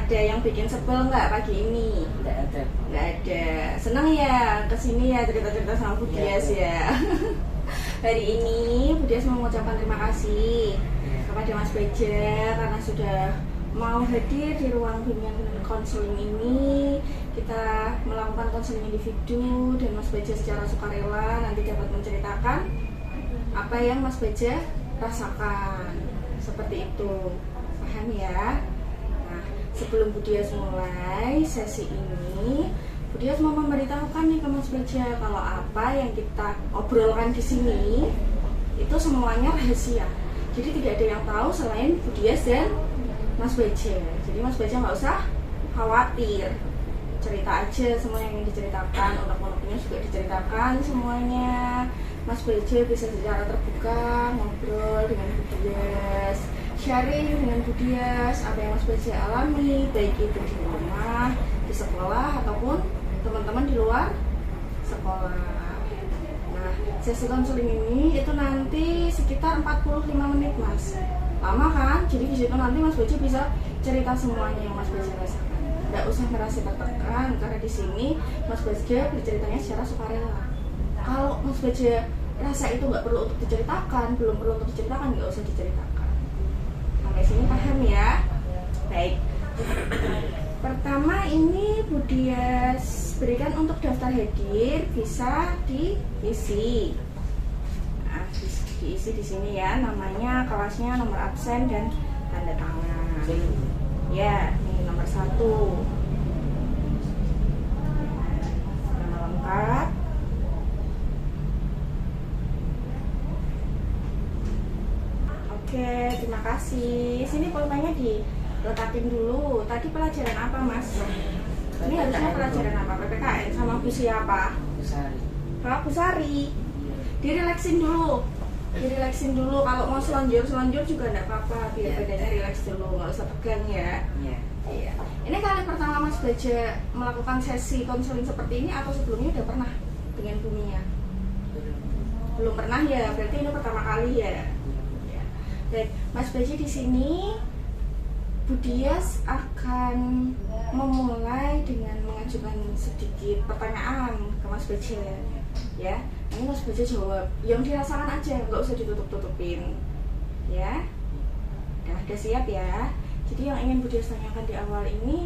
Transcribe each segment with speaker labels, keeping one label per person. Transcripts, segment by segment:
Speaker 1: Ada yang bikin sebel nggak pagi ini?
Speaker 2: Nggak ada.
Speaker 1: Nggak ada. Senang ya kesini ya cerita-cerita sama Bu Dias ya. Hari ini Bu Dias mau mengucapkan terima kasih kepada Mas Beja karena sudah mau hadir di ruang bimbingan konseling ini. Kita melakukan konseling individu dan Mas Beja secara sukarela nanti dapat menceritakan apa yang Mas Beja rasakan. Seperti itu. Paham ya? Nah, sebelum Bu Dias mulai sesi ini, Bu Dias mau memberitahukan nih ke Mas Beja kalau apa yang kita obrolkan di sini itu semuanya rahasia. Jadi tidak ada yang tahu selain Bu Dias dan Mas Beja. Jadi Mas Beja nggak usah khawatir, cerita aja semua yang diceritakan, unek-uneknya juga diceritakan semuanya. Mas Beja bisa secara terbuka ngobrol dengan Bu Dias, sharing dengan Bu Dias apa yang Mas Beja alami, baik itu di rumah, di sekolah ataupun teman-teman di luar sekolah. Nah, sesi konseling ini itu nanti sekitar 45 menit, Mas. Lama kan? Jadi di situ nanti Mas Beja bisa cerita semuanya yang Mas Beja rasakan. Nggak usah merasa tertekan karena di sini Mas Beja berceritanya secara sukarela. Kalau Mas Beja rasa itu nggak perlu untuk diceritakan, belum perlu untuk diceritakan, nggak usah diceritakan. Sampai sini paham ya? Baik. Pertama ini Bu Dias berikan untuk daftar hadir bisa diisi. Nah, diisi di sini ya, namanya, kelasnya, nomor absen dan tanda tangan. Ya, ini nomor 1. Nama lengkap. Oke, terima kasih. Sini pulpanya diletakin dulu. Tadi pelajaran apa, Mas? Ini harusnya pelajaran apa? PPKN sama Bu siapa?
Speaker 2: Busari.
Speaker 1: Kalau Bu Sari. Direlaksin dulu. Direlaksin dulu. Kalau mau selonjor juga enggak apa-apa. Biar badannya rileks dulu, nggak usah tegang ya. Iya. Ini kali pertama Mas Beja melakukan sesi konseling seperti ini atau sebelumnya udah pernah dengan Bu Mia? Belum pernah ya. Berarti ini pertama kali ya. Baik, Mas Beja di sini Bu Dias akan memulai dengan mengajukan sedikit pertanyaan ke Mas Beja ya. Ini Mas Beja jawab yang dirasakan aja, nggak usah ditutup-tutupin ya. Udah siap ya. Jadi yang ingin Bu Dias tanyakan di awal ini,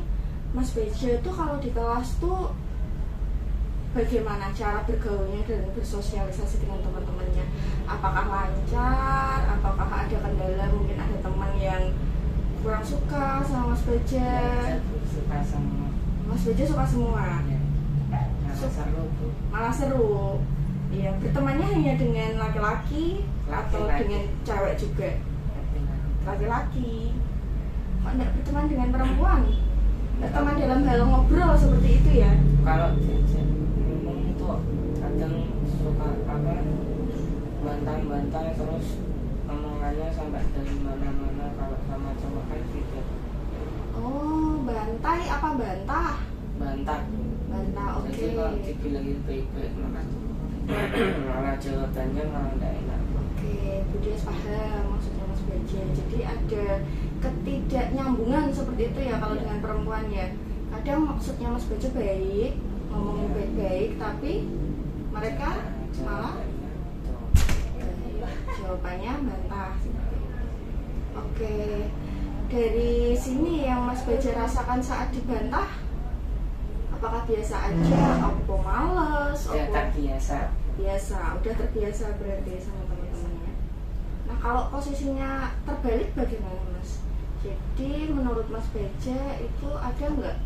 Speaker 1: Mas Beja tuh kalau di kelas tuh bagaimana cara bergaulnya dan bersosialisasi dengan teman-temannya? Apakah lancar? Apakah ada kendala? Mungkin ada teman yang kurang suka sama Mas Beja?
Speaker 2: Suka sama.
Speaker 1: Mas Beja suka semua. Malah seru. Iya, bertemannya hanya dengan laki-laki atau dengan cewek juga? Laki-laki. Kok enggak berteman dengan perempuan? Berteman dalam hal ngobrol seperti itu ya?
Speaker 2: Kalau kadang suka bantang-bantang terus omongannya sampai dari mana-mana. Kalau sama cowok kan gitu.
Speaker 1: Oh, bantai apa bantah?
Speaker 2: Bantah,
Speaker 1: oke.
Speaker 2: Jadi kalau dibilangin baik-baik malah jawabannya malah nggak enak.
Speaker 1: Oke, Bu Dias paham maksudnya Mas Beja. Jadi ada ketidaknyambungan seperti itu ya kalau dengan perempuan ya. Kadang maksudnya Mas Beja baik, ngomongnya baik-baik, tapi mereka malah jawabannya bantah. Oke, dari sini yang Mas Beja rasakan saat dibantah, apakah biasa aja? Apa males?
Speaker 2: Ya terbiasa.
Speaker 1: Udah terbiasa berarti sama teman-temannya. Nah, kalau posisinya terbalik bagaimana, Mas? Jadi menurut Mas Beja itu ada nggak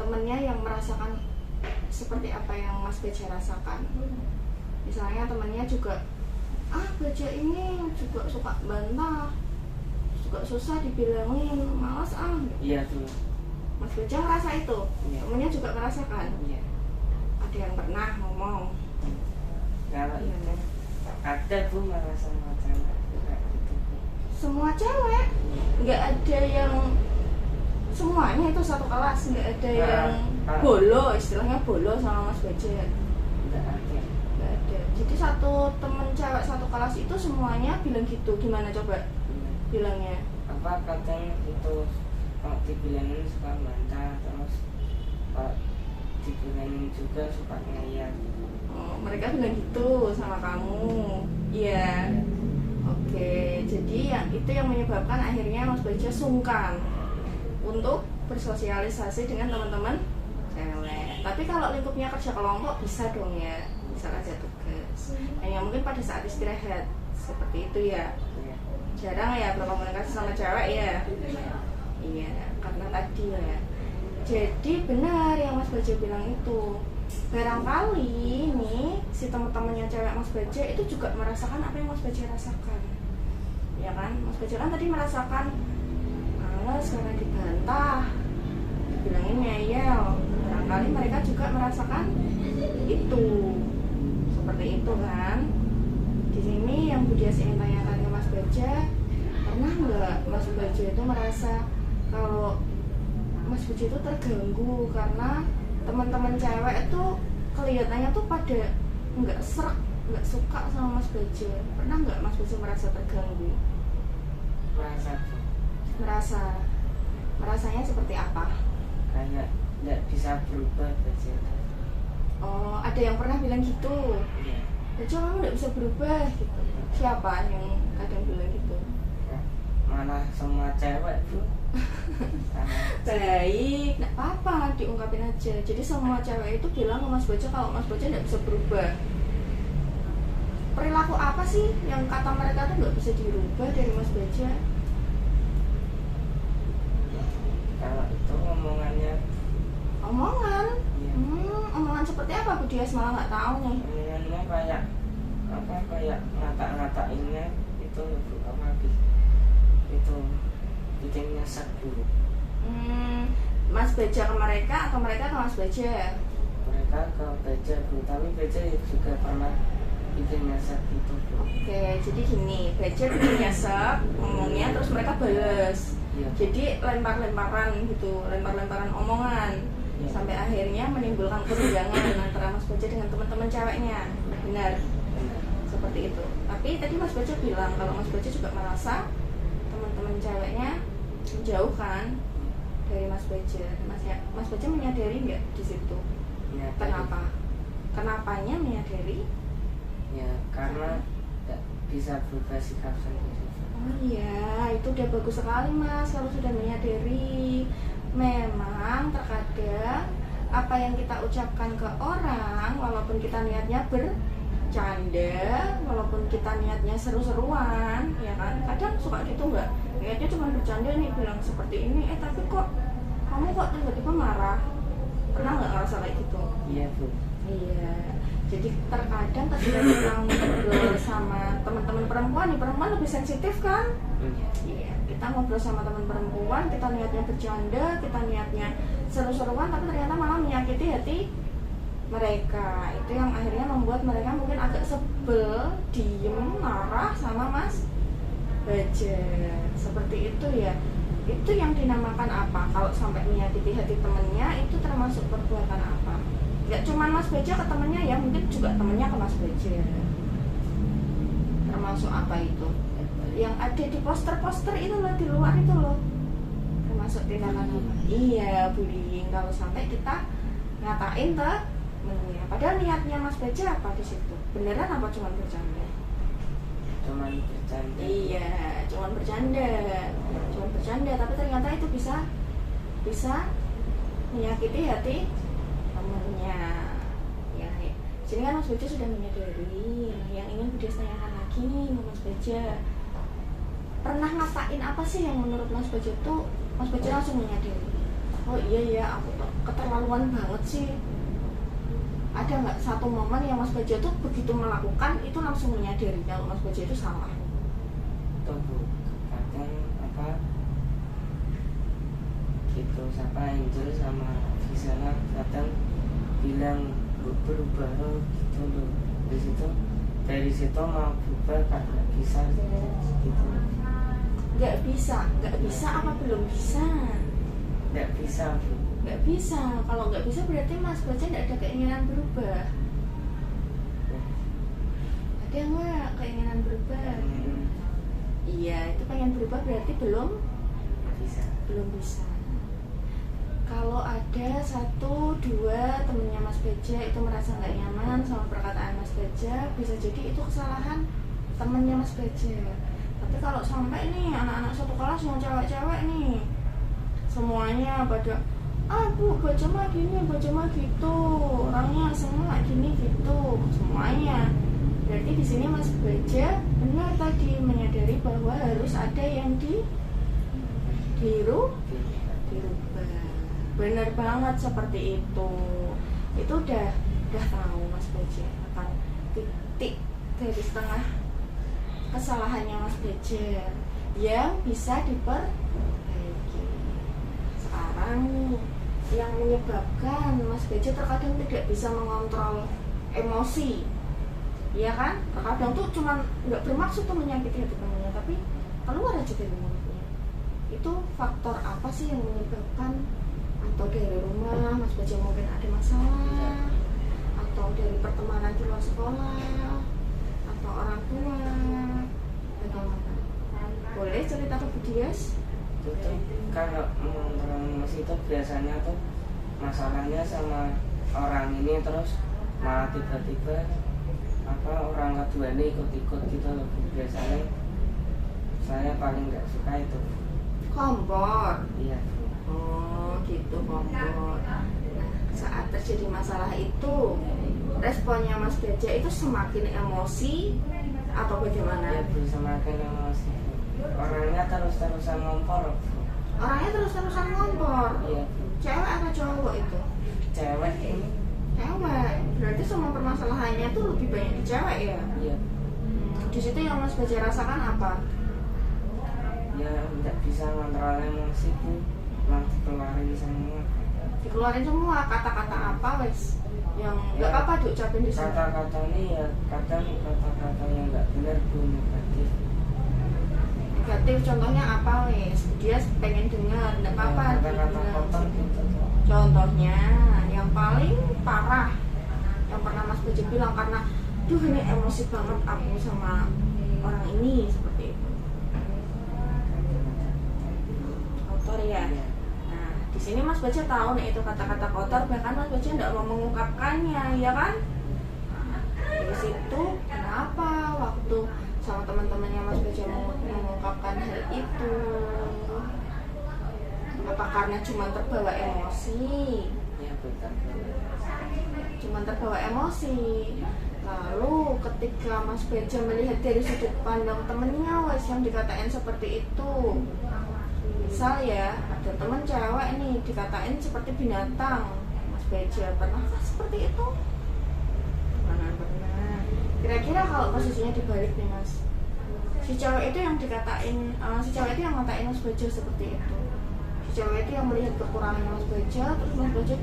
Speaker 1: temennya yang merasakan seperti apa yang Mas Beja rasakan? Misalnya temannya juga, Beja ini juga suka bantah, juga susah dibilangin, malas
Speaker 2: Iya tuh.
Speaker 1: Mas Beja ngerasa itu?
Speaker 2: Iya.
Speaker 1: Temennya juga merasakan?
Speaker 2: Iya.
Speaker 1: Ada yang pernah ngomong?
Speaker 2: Kalau itu ada Bu malah sama cewek juga gitu.
Speaker 1: Semua cewek? Nggak ada yang semuanya itu satu kelas, nggak ada yang bolo, istilahnya bolo sama Mas Beja?
Speaker 2: Nggak ada.
Speaker 1: Nggak ada. Jadi satu temen cewek satu kelas itu semuanya bilang gitu. Gimana coba bilangnya?
Speaker 2: Kadang itu kalau dibilangin suka bantah, terus kalau dibilangin juga suka ngeyel.
Speaker 1: Oh, mereka bilang gitu sama kamu. Iya. Oke, jadi yang itu yang menyebabkan akhirnya Mas Bejo sungkan untuk bersosialisasi dengan teman-teman cewek. Tapi kalau lingkupnya kerja kelompok bisa dong ya, bisa aja tugas. Hanya mungkin pada saat istirahat seperti itu ya.
Speaker 2: Iya.
Speaker 1: Jarang ya berkomunikasi sama cewek ya. Iya, karena tadi ya. Jadi benar yang Mas Bejo bilang itu. Barangkali nih si teman-temannya cewek Mas Bejo itu juga merasakan apa yang Mas Bejo rasakan. Ya kan, Mas Bejo kan tadi merasakan males karena dibantah, dibilangin ngeyel. Barangkali mereka juga merasakan itu, seperti itu kan. Di sini yang Budias ingin tanyakan ke Mas Bejo, pernah nggak Mas Bejo itu merasa kalau Mas Bejo itu terganggu karena teman-teman cewek itu kelihatannya tuh pada nggak serak, nggak suka sama Mas Bejo? Pernah nggak Mas Bejo merasa terganggu? Merasanya seperti apa?
Speaker 2: Kayak nggak bisa berubah aja.
Speaker 1: Oh, ada yang pernah bilang gitu.
Speaker 2: Iya.
Speaker 1: Bejo kamu nggak bisa berubah gitu. Siapa yang kadang bilang gitu?
Speaker 2: Malah semua cewek Bu.
Speaker 1: Baik, nggak apa-apa, diungkapin aja. Jadi semua cewek itu bilang ke Mas Bejo kalau Mas Bejo nggak bisa berubah. Perilaku apa sih yang kata mereka tuh nggak bisa dirubah dari Mas Bejo?
Speaker 2: Kalau itu omongannya.
Speaker 1: Omongan?
Speaker 2: Iya.
Speaker 1: Omongan seperti apa Bu Dias malah nggak tahu nih.
Speaker 2: Omongannya kayak apa, kayak ngata-ngatainnya itu Bu, apa itu bikin nyesek dulu.
Speaker 1: Mas Bejo ke mereka atau mereka ke Mas Bejo?
Speaker 2: Mereka ke Bejo Bu, tapi Bejo juga pernah bikin nyesek itu Bu.
Speaker 1: Oke, jadi gini, Bejo bikin nyesek ngomongnya, terus mereka bales.
Speaker 2: Iya.
Speaker 1: Jadi lempar-lemparan gitu, lempar-lemparan omongan.
Speaker 2: Iya.
Speaker 1: Sampai akhirnya menimbulkan kesenjangan antara Mas Bejo dengan teman-teman ceweknya. Benar,
Speaker 2: Benar.
Speaker 1: seperti itu. Tapi tadi Mas Bejo bilang kalau Mas Bejo juga merasa teman-teman ceweknya menjauhkan dari Mas Bejo. Mas Bejo menyadari nggak di situ?
Speaker 2: Ya,
Speaker 1: Kenapa? Kenapanya menyadari?
Speaker 2: Ya karena nggak bisa berubah sikap sendiri.
Speaker 1: Oh iya, itu udah bagus sekali Mas kalau sudah menyadari. Memang terkadang apa yang kita ucapkan ke orang, walaupun kita niatnya bercanda, walaupun kita niatnya seru-seruan, ya kan, kadang suka gitu nggak, niatnya cuma bercanda nih, bilang seperti ini, tapi kok kamu kok tiba-tiba marah. Pernah nggak ngerasa kayak gitu?
Speaker 2: Iya Bu.
Speaker 1: Iya, jadi terkadang ketika kita ngobrol sama teman-teman perempuan, nih perempuan lebih sensitif kan? Iya, kita ngobrol sama teman perempuan, kita niatnya bercanda, kita niatnya seru-seruan, tapi ternyata malah menyakiti hati mereka. Itu yang akhirnya membuat mereka mungkin agak sebel, diem, marah sama Mas Bejo. Seperti itu ya. Itu yang dinamakan apa? Kalau sampai menyakiti hati temennya, itu termasuk perbuatan apa? Gak cuma Mas Bejo ke temennya ya, mungkin juga temennya ke Mas Bejo. Termasuk apa itu? Yang ada di poster-poster itu loh, di luar itu loh, termasuk tindakan apa? Iya, bullying. Kalau sampai kita ngatain temennya, padahal niatnya Mas Bejo apa di situ? Beneran apa cuma bercanda?
Speaker 2: Cuman bercanda.
Speaker 1: Iya, cuma bercanda, tapi ternyata itu bisa menyakiti hati temennya. Ya, jadi kan Mas Bejo sudah menyadari. Yang ingin Budias tanyakan lagi nih Mas Bejo, pernah ngatain apa sih yang menurut Mas Bejo tuh Mas Bejo langsung menyadari, oh iya ya, aku tuh keterlaluan banget sih. Ada nggak satu momen yang Mas Bejo tuh begitu melakukan itu langsung menyadari kalau Mas Bejo itu salah?
Speaker 2: Tuh Bu, kadang apa gitu, siapa Angel sama Gisela kadang bilang berubah loh gitu loh. Dari situ mau berubah kan nggak bisa gitu.
Speaker 1: Nggak bisa apa belum bisa?
Speaker 2: Nggak bisa Bu.
Speaker 1: Nggak bisa. Kalau nggak bisa berarti Mas Bejo nggak ada keinginan berubah. Ada nggak keinginan berubah? Iya, itu pengen berubah berarti belum
Speaker 2: bisa.
Speaker 1: bisa. kalau ada 1-2 temennya Mas Beja itu merasa nggak nyaman sama perkataan Mas Beja, bisa jadi itu kesalahan temennya Mas Beja. Tapi kalau sampai nih anak-anak satu kelas yang cewek-cewek nih semuanya pada Bu Beja mah gini, Beja mah gitu, orangnya semua gini gitu semuanya, berarti di sini Mas Beja benar tadi menyadari bahwa harus ada yang dirubah. Benar banget seperti itu udah tahu Mas Beja akan titik dari setengah kesalahannya Mas Beja yang bisa diperbaiki. Sekarang yang menyebabkan Mas Beja terkadang tidak bisa mengontrol emosi, ya kan? Terkadang tuh cuman nggak bermaksud tuh menyakiti hati temannya, tapi keluar aja dari mulutnya. Itu faktor apa sih yang menyebabkan? Atau dari rumah Mas Beja mungkin ada masalah, atau dari pertemanan di luar sekolah, atau orang tua, bagaimana? Boleh cerita ke Bu Dias?
Speaker 2: Kalau mengontrol emosi itu biasanya tuh masalahnya sama orang ini, terus malah tiba-tiba orang kedua ini ikut-ikut gitu loh. Biasanya saya paling nggak suka itu.
Speaker 1: Kompor.
Speaker 2: Iya.
Speaker 1: Oh gitu, kompor. Nah, saat terjadi masalah itu responnya Mas Beja itu semakin emosi atau bagaimana?
Speaker 2: Ya semakin emosi. Orangnya terus-terusan ngompor.
Speaker 1: Orangnya terus-terusan ngompor.
Speaker 2: Iya.
Speaker 1: Cewek atau cowok itu?
Speaker 2: Cewek.
Speaker 1: Cewek. Berarti semua permasalahannya tuh lebih banyak di cewek ya?
Speaker 2: Iya.
Speaker 1: Di situ yang Mas Beja rasakan apa?
Speaker 2: Ya nggak bisa ngontrol emosi tuh, nanti
Speaker 1: dikeluarin semua kata-kata apa wes yang nggak
Speaker 2: ya,
Speaker 1: apa-apa diucapin di sini.
Speaker 2: Kata-kata ini ya kadang kata-kata yang nggak benar tuh,
Speaker 1: negatif contohnya apa wes? Dia pengen dengar, nggak apa-apa.
Speaker 2: Kata-kata kotor gitu.
Speaker 1: Contohnya yang paling parah yang pernah Mas Beja bilang, karena duh ini emosi banget aku sama orang ini, seperti itu. Kotor ya. Nah, di sini Mas Beja tahu nih itu kata-kata kotor, bahkan Mas Beja nggak mau mengungkapkannya, ya kan? Nah, dari situ kenapa waktu sama teman-temannya Mas Beja mengungkapkan hal itu? Apa karena cuma terbawa emosi?
Speaker 2: Ya betul.
Speaker 1: Cuma terbawa emosi. Lalu ketika Mas Beja melihat dari sudut pandang temennya wes yang dikatain seperti itu, misal ya ada temen cewek nih dikatain seperti binatang, Mas Beja pernahkah seperti itu? Pernah. Kira-kira kalau posisinya dibalik nih Mas, si cewek itu yang dikatain, si cewek itu yang ngatain Mas Beja seperti itu, si cewek itu yang melihat kekurangan Mas Beja, terus Mas Beja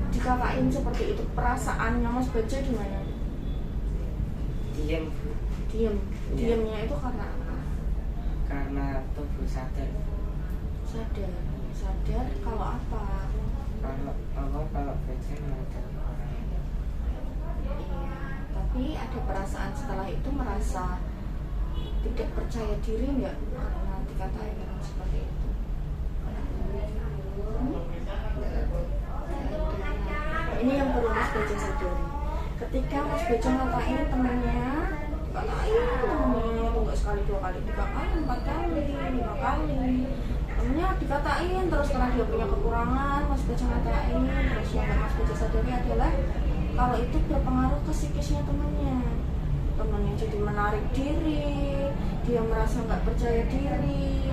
Speaker 1: dikatain seperti itu, perasaannya Mas Beja gimana? Diamnya itu karena apa?
Speaker 2: Karena tubuh sadar
Speaker 1: kalau apa?
Speaker 2: Kalau Beja ada orang.
Speaker 1: Iya, tapi ada perasaan setelah itu merasa tidak percaya diri nggak karena dikatain seperti itu? Ini yang perlu Mas Beja sadari. Ketika Mas Beja ngatain temennya, tunggu sekali 2 kali, 3 kali, 4 kali, 5 kali, temennya dikatain terus karena dia punya kekurangan, Mas Beja ngatain. Terus yang Mas Beja sadari adalah kalau itu berpengaruh ke psikisnya temennya jadi menarik diri, dia merasa nggak percaya diri,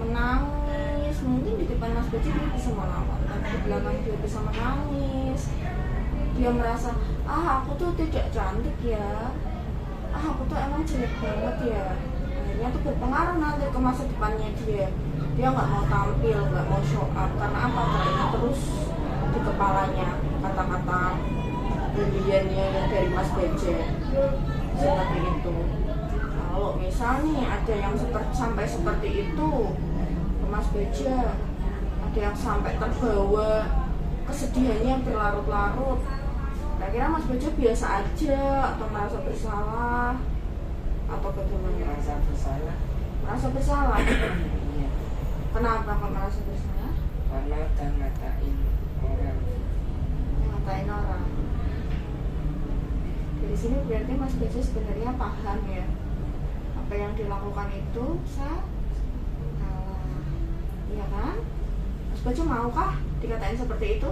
Speaker 1: menangis. Mungkin di depan Mas Beja dia bisa melawan, tapi di belakang dia bisa menangis. Dia merasa, aku tuh tidak cantik ya, aku tuh emang jelek banget ya. Akhirnya tuh berpengaruh nanti ke masa depannya dia nggak mau tampil, nggak mau show up. Karena apa? Karena terus di kepalanya kata-kata berliannya yang dari Mas Beja seperti itu. Kalau misalnya ada yang sampai seperti itu ke Mas Beja, ada yang sampai terbawa kesedihannya berlarut-larut, kira-kira Mas Beja biasa aja atau merasa bersalah atau bagaimana?
Speaker 2: Merasa bersalah.
Speaker 1: Kenapa kok merasa bersalah?
Speaker 2: karena udah ngatain orang.
Speaker 1: Ngatain orang. Dari sini berarti Mas Bejo sebenarnya paham ya, apa yang dilakukan itu salah, iya kan? Mas Bejo maukah dikatain seperti itu?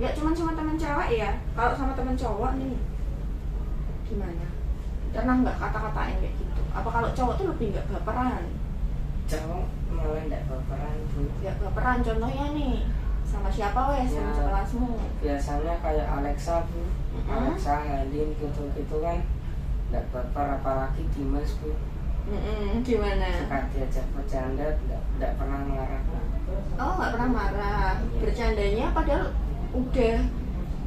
Speaker 1: Ya cuman sama teman cewek ya. Kalau sama teman cowok nih gimana? Pernah nggak kata-katain kayak gitu? Apa kalau cowok tuh lebih nggak baperan?
Speaker 2: Cowok malah nggak baperan Bu.
Speaker 1: Ya baperan, contohnya nih sama siapa wes, sama
Speaker 2: Ya.
Speaker 1: sekelasmu?
Speaker 2: Biasanya kayak Alexa Bu, Alexa, Helin gitu-gitu kan nggak baper, apalagi Dimas Bu.
Speaker 1: Gimana?
Speaker 2: Suka diajak bercanda, nggak pernah marah.
Speaker 1: Oh nggak pernah marah, bercandanya padahal udah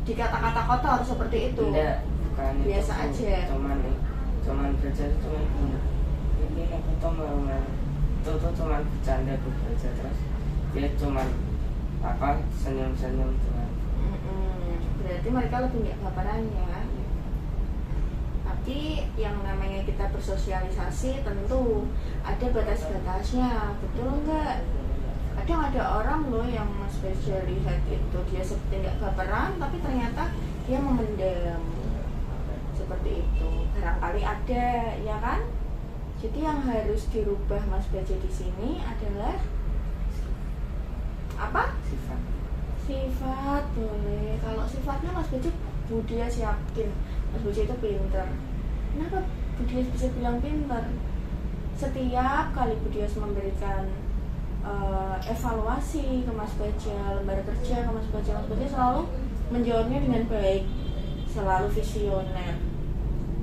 Speaker 1: dikata-kata kotor seperti itu.
Speaker 2: Enggak, bukan
Speaker 1: Biasa
Speaker 2: itu, Bu.
Speaker 1: aja.
Speaker 2: Cuman bercanda, ini aku tuh mau itu cuman bercanda Bu aja, terus dia cuman apa senyum-senyum cuman.
Speaker 1: Berarti mereka lebih nggak baperan ya. Tapi yang namanya kita bersosialisasi tentu ada batas-batasnya, betul nggak? Kadang ada orang loh yang Mas Bejo lihat itu dia seperti nggak baperan, tapi ternyata dia memendam seperti itu. Barangkali ada, ya kan? Jadi yang harus dirubah Mas Bejo di sini adalah apa?
Speaker 2: Sifat.
Speaker 1: Sifat boleh. Kalau sifatnya Mas Bejo, Bu Dias yakin Mas Bejo itu pintar. Kenapa Bu Dias bisa bilang pintar? Setiap kali Bu Dias memberikan evaluasi ke Mas Bejo, lembar kerja ke Mas Bejo selalu menjawabnya dengan baik, selalu visioner,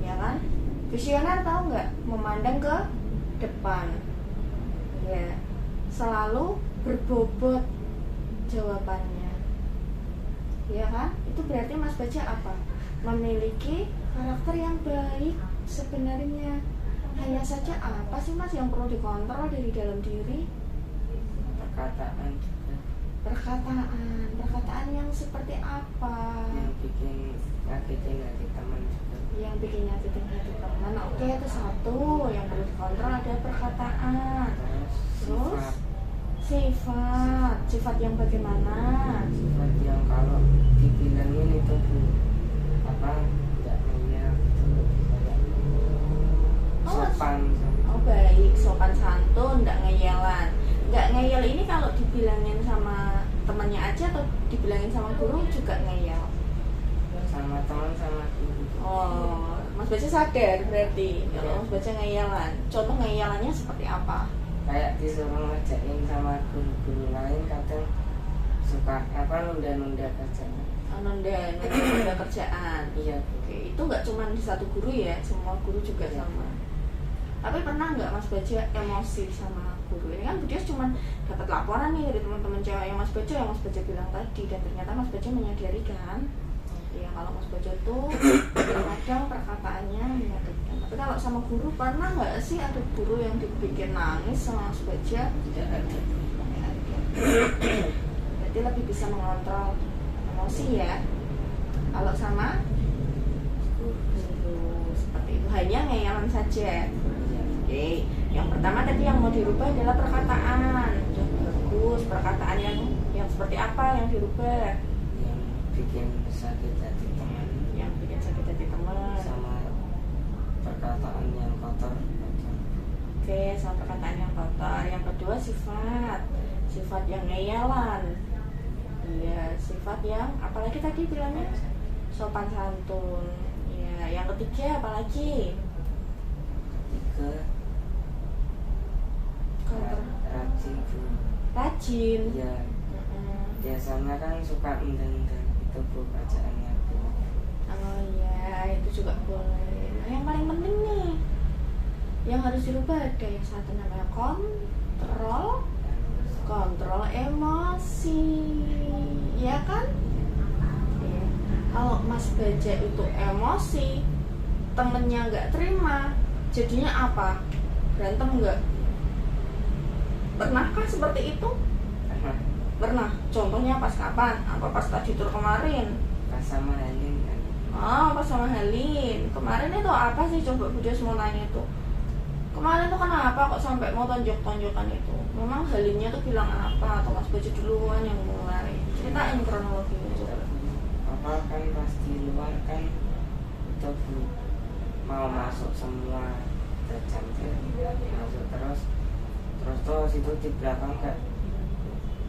Speaker 1: ya kan? Visioner tahu nggak? Memandang ke depan, ya. Selalu berbobot jawabannya, ya kan? Itu berarti Mas Bejo apa? Memiliki karakter yang baik sebenarnya. Hanya saja apa sih Mas yang perlu dikontrol dari dalam diri?
Speaker 2: Perkataan juga
Speaker 1: Perkataan yang seperti apa?
Speaker 2: yang bikin nyakitin hati teman juga.
Speaker 1: Yang bikin nyakitin hati teman. Oke, itu satu yang perlu dikontrol, ada perkataan. Terus sifat yang bagaimana?
Speaker 2: Sifat yang kalau dibilangin itu Bu apa nggak ngeyel gitu, kayak sopan.
Speaker 1: Oh baik, sopan santun, nggak ngeyelan. Nggak ngeyel ini kalau dibilangin sama temannya aja atau dibilangin sama guru juga ngeyel?
Speaker 2: Sama teman sama guru.
Speaker 1: Oh, Mas Bejo sadar berarti kalau Mas Bejo ngeyelan. Contoh ngeyelannya seperti apa?
Speaker 2: Kayak disuruh ngerjain sama guru-guru lain kadang suka apa nunda-nunda kerjaan.
Speaker 1: Nunda kerjaan.
Speaker 2: Iya Bu.
Speaker 1: Oke, itu nggak cuma di satu guru ya, semua guru juga
Speaker 2: Iya.
Speaker 1: sama. Tapi pernah nggak Mas Bejo emosi sama guru? Ini kan Bu Dias cuma dapat laporan nih dari teman-teman cewek yang Mas Bejo bilang tadi, dan ternyata Mas Bejo menyadari kan, ya kalau Mas Bejo tuh kadang perkataannya menyakitkan. Tapi kalau sama guru pernah nggak sih ada guru yang dibikin nangis sama Mas Bejo?
Speaker 2: Tidak ada.
Speaker 1: Berarti lebih bisa mengontrol emosi ya. Kalau sama guru seperti itu hanya ngeyalan saja. Oke, yang pertama tadi yang mau dirubah adalah perkataan. Udah bagus, perkataan yang seperti apa yang dirubah?
Speaker 2: Yang bikin sakit hati teman,
Speaker 1: Yang bikin sakit hati teman.
Speaker 2: sama perkataan yang kotor.
Speaker 1: Oke, sama perkataan yang kotor. Yang kedua sifat yang ngeyalan. Iya, sifat yang apalagi tadi bilangnya sopan santun. Iya, yang ketiga apalagi?
Speaker 2: Ketiga rajin Bu.
Speaker 1: Rajin.
Speaker 2: Ya biasanya kan suka undang-undang itu Bu bacaannya Bu.
Speaker 1: Oh iya, itu juga boleh. Nah, yang paling penting nih, yang harus dirubah ada yang satu namanya kontrol emosi, ya kan? Iya. Kalau Mas Bejo itu emosi, temennya nggak terima, jadinya apa? Berantem nggak? Pernahkah seperti itu? Pernah. Contohnya pas kapan? Apa pas tadi tur kemarin?
Speaker 2: Pas sama Helin kan.
Speaker 1: Oh, pas sama Helin. Kemarin itu apa sih? Coba Bu Dias mau nanya itu. Kemarin tuh kenapa kok sampai mau tonjok-tonjokan itu? Memang Halimnya tuh bilang apa atau Mas Baja duluan yang mulai? Ceritain kronologinya coba.
Speaker 2: Apa kan pas di luar kan itu mau masuk semua tercantik masuk terus tuh situ di belakang kayak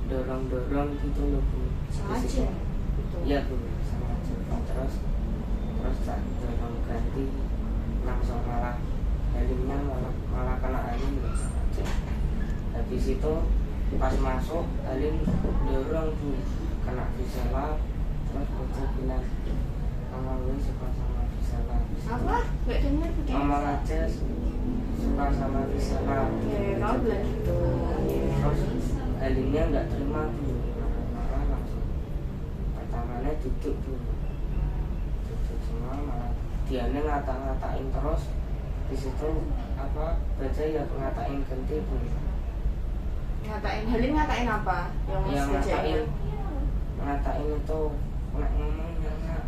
Speaker 2: dorong gitu loh Bu.
Speaker 1: Sengaja gitu.
Speaker 2: Iya Bu, sengaja. Terus tak dorong ganti langsung malah Halimnya malah kena Halim nggak sengaja. Habis itu pas masuk Halim dorong Bu, kena Gisela. Terus Baja bilang mama gue suka sama Gisela.
Speaker 1: Apa? Gak dengar begitu.
Speaker 2: Mama aja suka sama Gisela.
Speaker 1: Ya, kau bilang gitu.
Speaker 2: Terus Halimnya nggak terima Bu, marah langsung pertamanya duduk Bu, duduk semua malah dianya ngata-ngatain terus. Di situ apa Baja ya ngatain ganti Bu.
Speaker 1: Ngatain Halim ngatain apa? Yang Mas Baja ingat?
Speaker 2: ngatain itu nak ngomong ya nak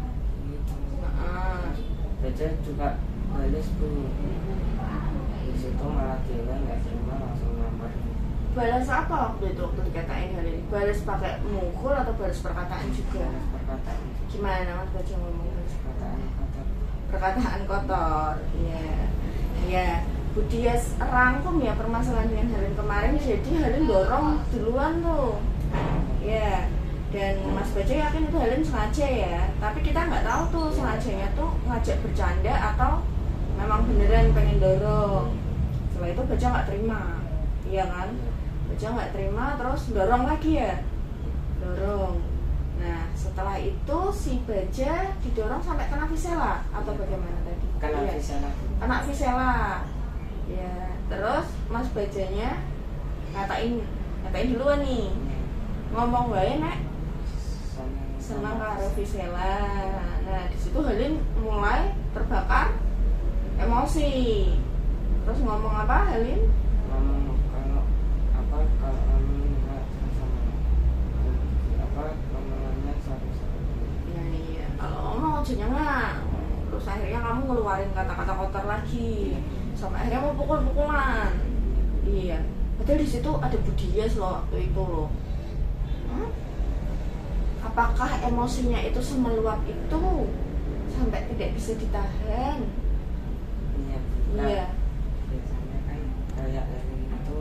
Speaker 2: gitu. Baja juga balas Bu. Di situ malah dia nggak terima langsung nyamper.
Speaker 1: Balas apa waktu itu waktu dikatain Halim? Balas pakai mukul atau balas perkataan juga?
Speaker 2: Perkataan
Speaker 1: Gimana Mas Baja ngomong?
Speaker 2: perkataan kotor.
Speaker 1: Perkataan kotor. Iya. Iya. Bu Dias rangkum ya permasalahan dengan Halim kemarin, jadi Halim dorong duluan tuh. Iya. Dan Mas Baja yakin itu Halim sengaja ya, tapi kita nggak tahu tuh sengajanya tuh ngajak bercanda atau memang beneran pengen dorong. Setelah itu Baja nggak terima, iya kan? Baja nggak terima terus dorong lagi ya, dorong. Nah setelah itu si Baja didorong sampai kena visela atau bagaimana tadi?
Speaker 2: Kena
Speaker 1: Iya.
Speaker 2: visela Bu.
Speaker 1: Kena visela. Ya, terus Mas Bajanya ngatain duluan nih, ngomong wae nek senang karo Visela. Nah di situ Halim mulai terbakar emosi. Terus ngomong apa Halim?
Speaker 2: Ngomong kalau kamu nggak sama apa ngomongannya satu-satu.
Speaker 1: Iya. Kalau ngomong aja nyengah. Terus akhirnya kamu ngeluarin kata-kata kotor lagi. Sampai akhirnya mau pukul-pukulan. Iya. Padahal di situ ada Bu Dias loh waktu itu loh. Apakah emosinya itu semeluap itu sampai tidak bisa ditahan?
Speaker 2: Iya Bu.
Speaker 1: Iya.
Speaker 2: Biasanya kan kayak Halim itu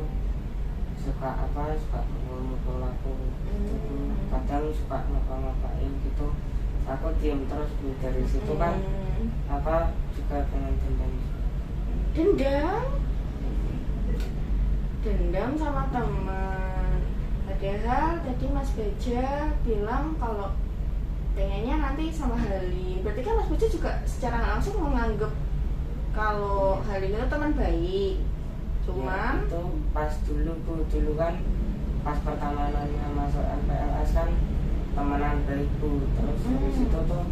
Speaker 2: suka mukul aku gitu Bu. Kadang suka ngapa-ngapain gitu. Aku diam terus Bu. Dari situ kan apa juga pengen
Speaker 1: dendam sama teman. Padahal tadi Mas Baja bilang kalau pengennya nanti sama Halim. Berarti kan Mas Baja juga secara langsung menganggap kalau Halim itu teman baik. Cuman
Speaker 2: ya, itu pas dulu Bu, dulu kan pas pertamanya masuk MPLS kan temenan baik Bu. Terus dari situ tuh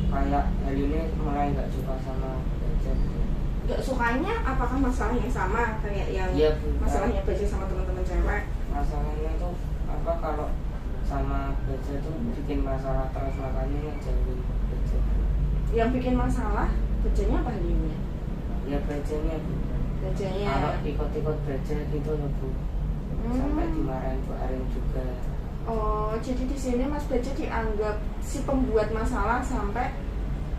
Speaker 2: kayak Halimnya mulai nggak suka sama Baja Bu.
Speaker 1: nggak sukanya apakah masalahnya sama kayak yang
Speaker 2: Iya Bu.
Speaker 1: masalahnya Baja sama teman-teman cewek?
Speaker 2: Masalahnya tuh apa kalau sama Baja tuh bikin masalah terus makanya ngejauhin Baja.
Speaker 1: Yang bikin masalah Bajanya apa Halimnya?
Speaker 2: Ya Bajanya Bu.
Speaker 1: Bajanya.
Speaker 2: Kalau ikut-ikut Baja gitu loh Bu. Sampai dimarahin Bu Arin juga.
Speaker 1: Oh, jadi di sini Mas Baja dianggap si pembuat masalah sampai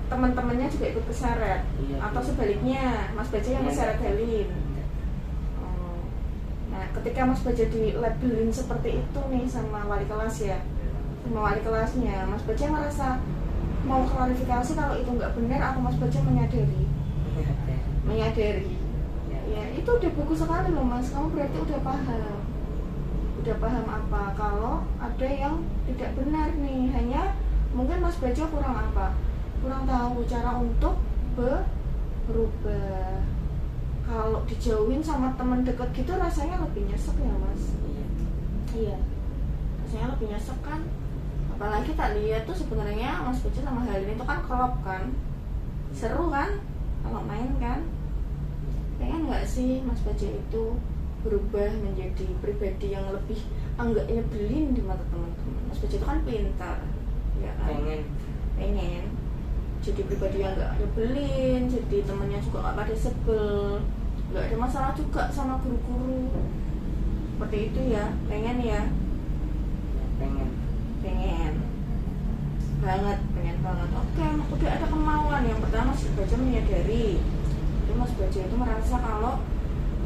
Speaker 1: teman-temannya juga ikut keseret.
Speaker 2: Iya,
Speaker 1: atau
Speaker 2: Bu.
Speaker 1: sebaliknya Mas Baja yang keseret Halim. Oh. Nah, ketika Mas Baja dilabelin seperti itu nih sama wali kelas ya, sama wali kelasnya, Mas Baja merasa mau klarifikasi kalau itu nggak benar atau Mas Baja menyadari. Ya, itu udah bagus sekali loh Mas. Kamu berarti udah paham apa kalau ada yang tidak benar nih. Hanya mungkin Mas Baja kurang tahu cara untuk berubah. Kalau dijauhin sama teman dekat gitu rasanya lebih nyesek ya Mas. Iya, rasanya lebih nyesek kan. Apalagi tak lihat tuh sebenarnya Mas Baja sama Halim itu kan klop kan, seru kan kalau main kan. Pengen nggak sih Mas Baja itu berubah menjadi pribadi yang lebih enggak nyebelin di mata teman-teman? Mas Baja itu kan pintar, ya kan? Pengen jadi pribadi yang enggak nyebelin, jadi temannya juga nggak pada sebel. nggak ada masalah juga sama guru-guru seperti itu ya. Pengen ya?
Speaker 2: Pengen
Speaker 1: banget. Oke, udah ada kemauan. Yang pertama Mas Baja menyadari, jadi Mas Baja itu merasa kalau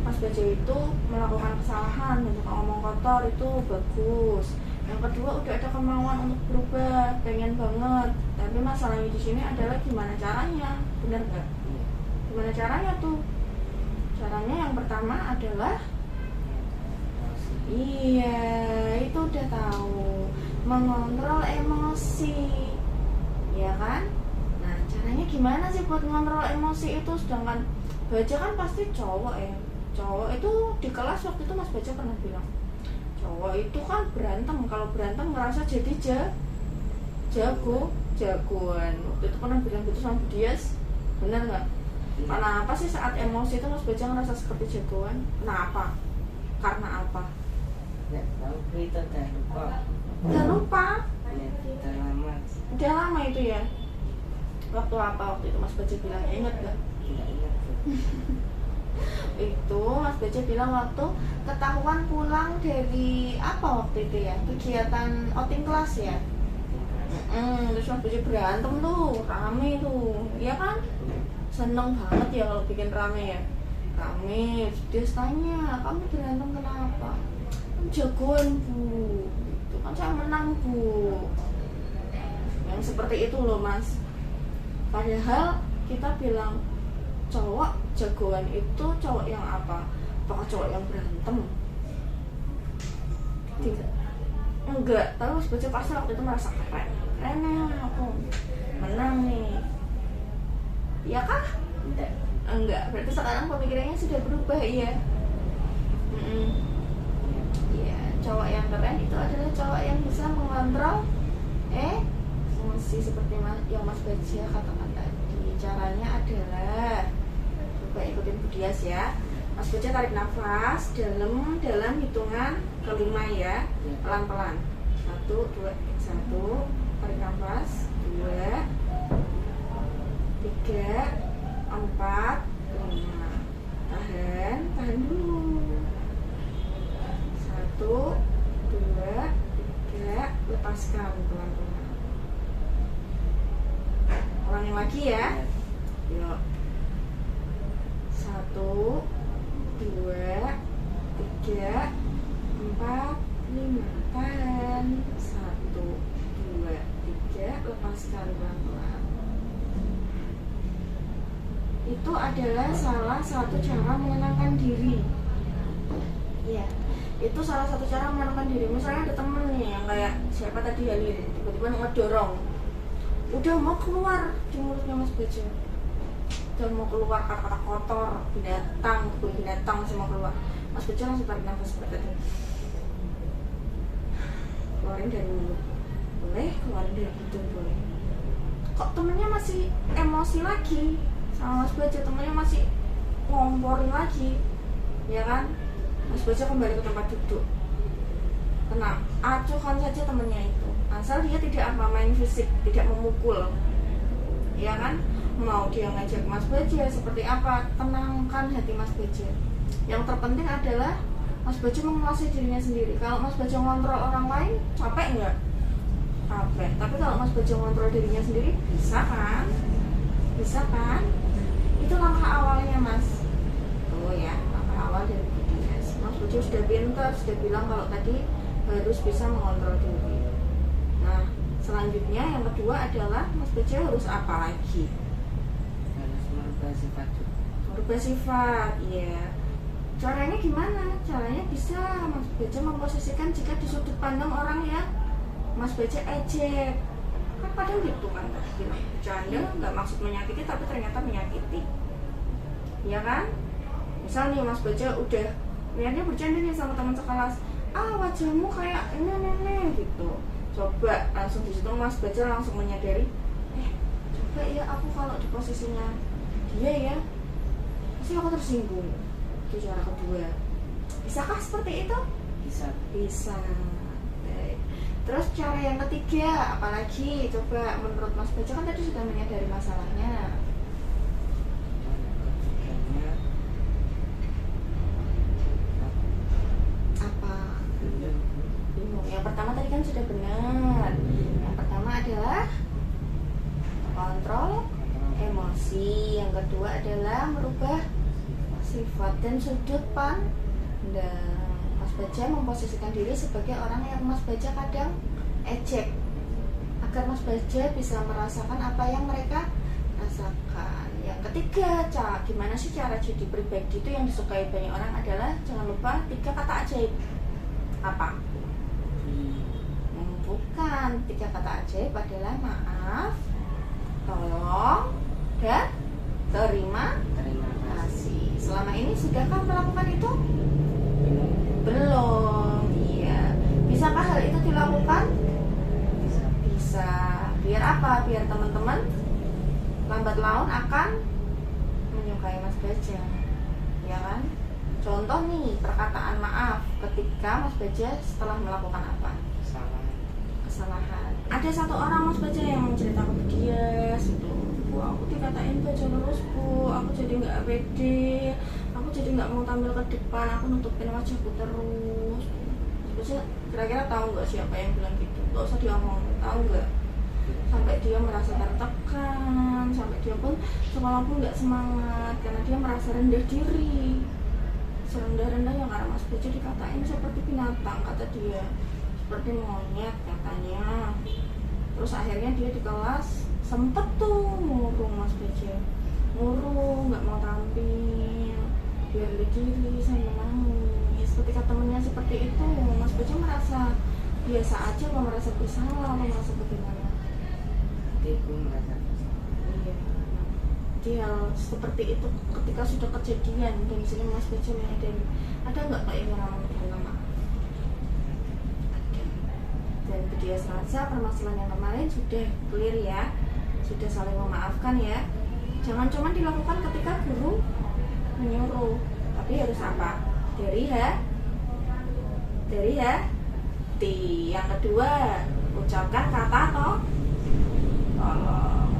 Speaker 1: Mas Baja itu melakukan kesalahan dan suka ngomong kotor itu bagus. Yang kedua udah ada kemauan untuk berubah, pengen banget. Tapi masalahnya di sini adalah gimana caranya, bener nggak? Gimana caranya tuh? Caranya yang pertama adalah iya, itu udah tahu, mengontrol emosi, ya kan? Nah, caranya gimana sih buat mengontrol emosi itu? Sedangkan Baja kan pasti cowok ya. Cowok itu di kelas waktu itu Mas Baja pernah bilang, cowok itu kan berantem, kalau berantem ngerasa jadi jagoan. Waktu itu pernah bilang gitu sama Dias, bener nggak? Kenapa sih saat emosi itu Mas Baja ngerasa seperti jagoan? Kenapa? Karena apa?
Speaker 2: Nggak tahu, kita
Speaker 1: Udah lupa.
Speaker 2: Udah lama
Speaker 1: itu ya. Waktu apa waktu itu Mas Baja bilang? Ingat nggak?
Speaker 2: tidak ingat.
Speaker 1: Itu Mas Baja bilang waktu ketahuan pulang dari apa waktu itu ya, kegiatan outing kelas ya. Terus Mas Baja berantem tuh, rame tuh, ya kan? Seneng banget ya kalau bikin rame ya. Rame, dia tanya, kamu berantem kenapa? Jagoan bu, itu kan saya menang bu. Yang seperti itu loh Mas. Padahal kita bilang cowok jagoan itu cowok yang apa? Apakah cowok yang berantem? Tidak. Enggak, tapi Mas Baja pasti waktu itu merasa keren ya, aku menang nih. Ya kah? Enggak, berarti sekarang pemikirannya sudah berubah ya. Ya, cowok yang keren itu adalah cowok yang bisa mengontrol emosi seperti yang Mas Baja katakan tadi. Caranya adalah, coba ikutin Bu Dias ya. Mas Baja tarik nafas dalam hitungan kelima ya, pelan-pelan. 1, 2, 1, tarik nafas, 2, 3, 4, 5. Tahan dulu. 1, 2, 3, lepaskan pelan-pelan. Ulangin lagi ya. Yuk. 1, 2, 3, 4, 5. Tahan. 1, 2, 3, lepaskan pelan-pelan. Itu adalah salah satu cara menenangkan diri. Ya, itu salah satu cara menenangkan diri. Misalnya ada temen nih yang kayak siapa tadi ya, tiba-tiba ngedorong, udah mau keluar di mulutnya Mas Baja, udah mau keluar kata-kata kotor, binatang semua keluar. Mas Baja langsung tarik nafas seperti itu, keluarin dari mulut boleh, keluarin dari hidung boleh. Kok temennya masih emosi lagi sama Mas Baja, temennya masih ngomporin lagi, ya kan? Mas Baja kembali ke tempat duduk, tenang, acuhkan saja temennya itu, asal dia tidak main fisik, tidak memukul, ya kan? Mau dia ngajak Mas Baja seperti apa, tenangkan hati Mas Baja. Yang terpenting adalah Mas Baja menguasai dirinya sendiri. Kalau Mas Baja ngontrol orang lain, capek nggak? Capek. Tapi kalau Mas Baja ngontrol dirinya sendiri, bisa kan? Bisa kan? Itu langkah awalnya Mas. Oh ya, langkah awal dari BDS. Mas Baja sudah pintar, sudah bilang kalau tadi harus bisa mengontrol diri. Nah, selanjutnya yang kedua adalah Mas Baja harus apa lagi?
Speaker 2: Harus merubah sifat juga.
Speaker 1: Merubah sifat, iya. Caranya gimana? Caranya bisa Mas Baja memposisikan jika di sudut pandang orang yang Mas Baja ejek. Kan kadang gitu kan, bilang bercanda nggak maksud menyakiti tapi ternyata menyakiti, ya kan? Misal nih Mas Baja udah niatnya bercanda nih sama teman sekelas, wajahmu kayak ini gitu. Coba langsung di situ Mas Baja langsung menyadari, coba ya aku kalau di posisinya dia ya pasti aku tersinggung. Itu cara kedua. Bisakah seperti itu? Bisa. Baik. Terus cara yang ketiga, apalagi coba menurut Mas Baja, kan tadi sudah menyadari masalahnya. fungsi, yang kedua adalah merubah sifat dan sudut pandang. Mas Baja memposisikan diri sebagai orang yang Mas Baja kadang ejek, agar Mas Baja bisa merasakan apa yang mereka rasakan. Yang ketiga, gimana sih cara jadi pribadi itu yang disukai banyak orang adalah jangan lupa 3 kata ajaib. Apa? Bukan, 3 kata ajaib adalah maaf, tolong, dan terima kasih. Selama ini sudahkah melakukan itu? Belum. Iya. Bisakah hal itu dilakukan? Bisa. Biar apa? Biar teman-teman lambat laun akan menyukai Mas Baja, ya kan? Contoh nih, perkataan maaf ketika Mas Baja setelah melakukan apa? Kesalahan. Ada satu orang Mas Baja yang cerita ke dia, gitu. Bu, aku dikatain Baja terus Bu, aku jadi nggak pede, aku jadi nggak mau tampil ke depan, aku nutupin wajahku terus. Mas Baja kira-kira tahu nggak siapa yang bilang gitu? Nggak usah diomong, tahu nggak? Sampai dia merasa tertekan, sampai dia pun sekolah pun nggak semangat karena dia merasa rendah diri, serendah-rendahnya karena Mas Baja dikatain seperti binatang, kata dia, seperti monyet katanya. Terus akhirnya dia di kelas sempet tuh ngurung Mas Baja, ngurung, nggak mau tampil, dia rendah diri sampai nangis. Ketika temennya seperti itu, Mas Baja merasa biasa aja, atau merasa bersalah, atau merasa bagaimana?
Speaker 2: Aku merasa
Speaker 1: Iya. Dia seperti itu ketika sudah kejadian dan di sini Mas Baja menyadari, ada nggak keinginan bernama? Ada. Dan dia serasa permasalahan yang kemarin sudah clear ya, sudah saling memaafkan ya. Jangan cuma dilakukan ketika guru menyuruh, tapi harus apa? Dari hati. Yang kedua, ucapkan kata tolong.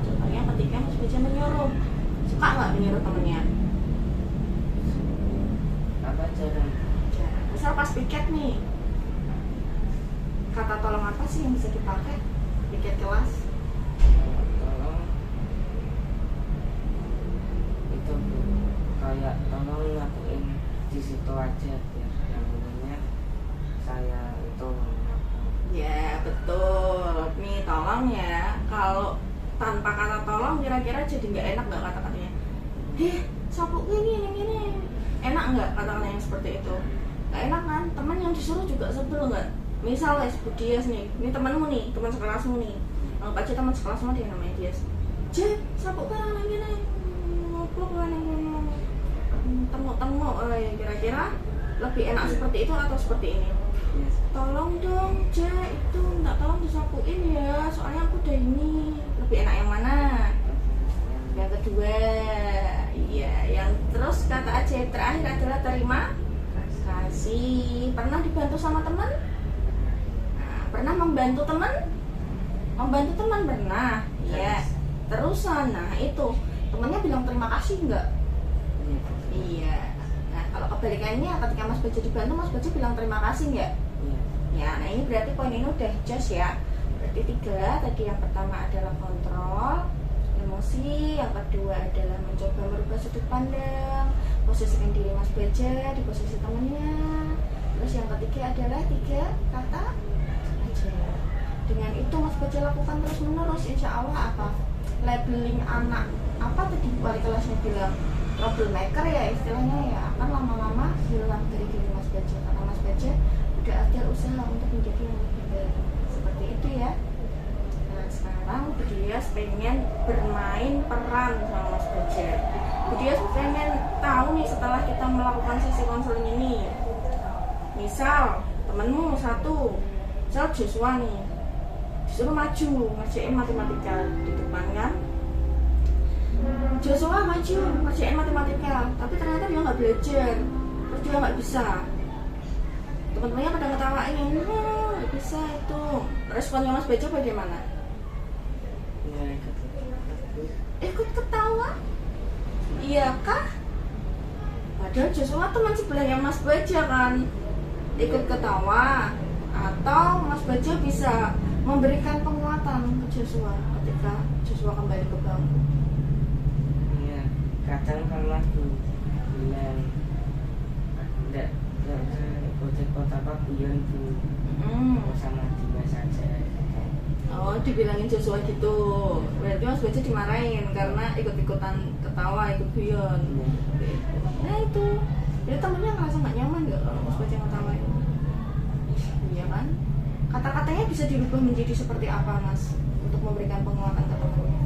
Speaker 1: Contohnya ketika Mas Baja menyuruh, suka nggak menyuruh temennya?
Speaker 2: apa jarang.
Speaker 1: Misal pas piket nih, kata tolong apa sih yang bisa dipakai piket kelas?
Speaker 2: Tolong itu Bu, kayak tolong ngakuin di situ aja biar yang umumnya saya itu ngaku.
Speaker 1: Ya betul, nih tolong ya. Kalau tanpa kata tolong kira-kira jadi nggak enak nggak kata-katanya? Sapu ini, enak nggak kata-kata yang seperti itu? Nggak enak kan? Teman yang disuruh juga sebel nggak? Misal Bu Dias nih, ini temanmu nih, teman sekelasmu nih. Anggap aja teman sekelasmu dia namanya Dias. Sapu kan ini, ngobrol kan ini, temu, kira-kira lebih enak seperti itu atau seperti ini?
Speaker 2: Yes.
Speaker 1: Tolong dong, itu minta tolong disapuin ya, soalnya aku udah ini. Lebih enak yang mana? Yang kedua, iya. Yang terus kata ajaib terakhir adalah terima kasih. Pernah dibantu sama teman? Nah, pernah membantu teman? Membantu teman pernah, ya. Terusan, nah itu temannya bilang terima kasih nggak? Iya. Nah kalau kebalikannya, ketika Mas Baja dibantu, Mas Baja bilang terima kasih nggak? Ya, nah ini berarti poin ini udah jos ya. Berarti 3, tadi yang pertama adalah kontrol emosi, yang kedua adalah mencoba merubah sudut pandang, posisikan diri Mas Baja di posisi temannya. Terus yang ketiga adalah 3 kata aja. Dengan itu Mas Baja lakukan terus menerus, insya Allah apa? Labeling anak, apa tadi wali kelasnya bilang, troublemaker ya istilahnya ya, akan lama-lama hilang dari diri Mas Baja karena Mas Baja udah ada usaha untuk menjadi yang lebih baik. Seperti itu ya. Nah sekarang Bu Dias pengen bermain peran sama Mas Baja. Bu Dias pengen tahu nih setelah kita melakukan sesi konseling ini, misal temenmu satu, misal Joshua nih, disuruh maju ngerjain matematika di depan kan, Joshua maju ngerjain matematika, tapi ternyata dia nggak belajar, terus dia nggak bisa. Teman-temannya pada ngetawain, nggak bisa itu. Responnya Mas Baja bagaimana?
Speaker 2: Ya,
Speaker 1: Ikut ketawa? Iya kah? Padahal Joshua teman sebelahnya Mas Baja kan. Ikut ketawa, atau Mas Baja bisa memberikan penguatan ke Joshua ketika Joshua kembali ke bangku?
Speaker 2: kadang pernah tuh bilang enggak ikut apa guyon tuh sama dia saja.
Speaker 1: Oh, dibilangin Joshua gitu. Berarti Mas Baja dimarahin karena ikut-ikutan ketawa, ikut guyon. Nah itu, jadi temennya ngerasa nggak nyaman nggak kalau Mas Baja ngetawain? Iya kan? Kata-katanya bisa dirubah menjadi seperti apa, Mas? Untuk memberikan penguatan ke temennya.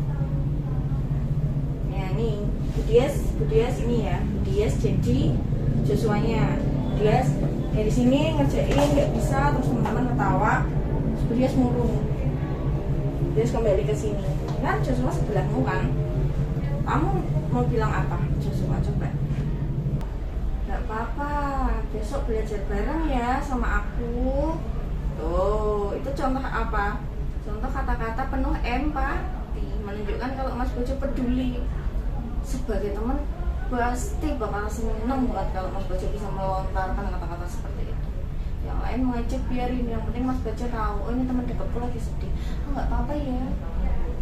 Speaker 1: Ya nih, Budias ini ya, Budias jadi Joshua-nya. Budias dari sini ngerjain nggak bisa, terus teman-teman ketawa, terus Budias murung. Budias kembali ke sini. Kan Joshua sebelahmu kan? Kamu mau bilang apa, Joshua? Coba. Nggak apa-apa, besok belajar bareng ya sama aku. Tuh, itu contoh apa? Contoh kata-kata penuh empati, menunjukkan kalau Mas Bojo peduli. Sebagai teman pasti bakal seneng banget kalau Mas Baja bisa melontarkan kata-kata seperti itu. Yang lain mengajak biarin, yang penting Mas Baja tahu, oh ini teman dekatku lagi sedih. Oh nggak apa-apa ya,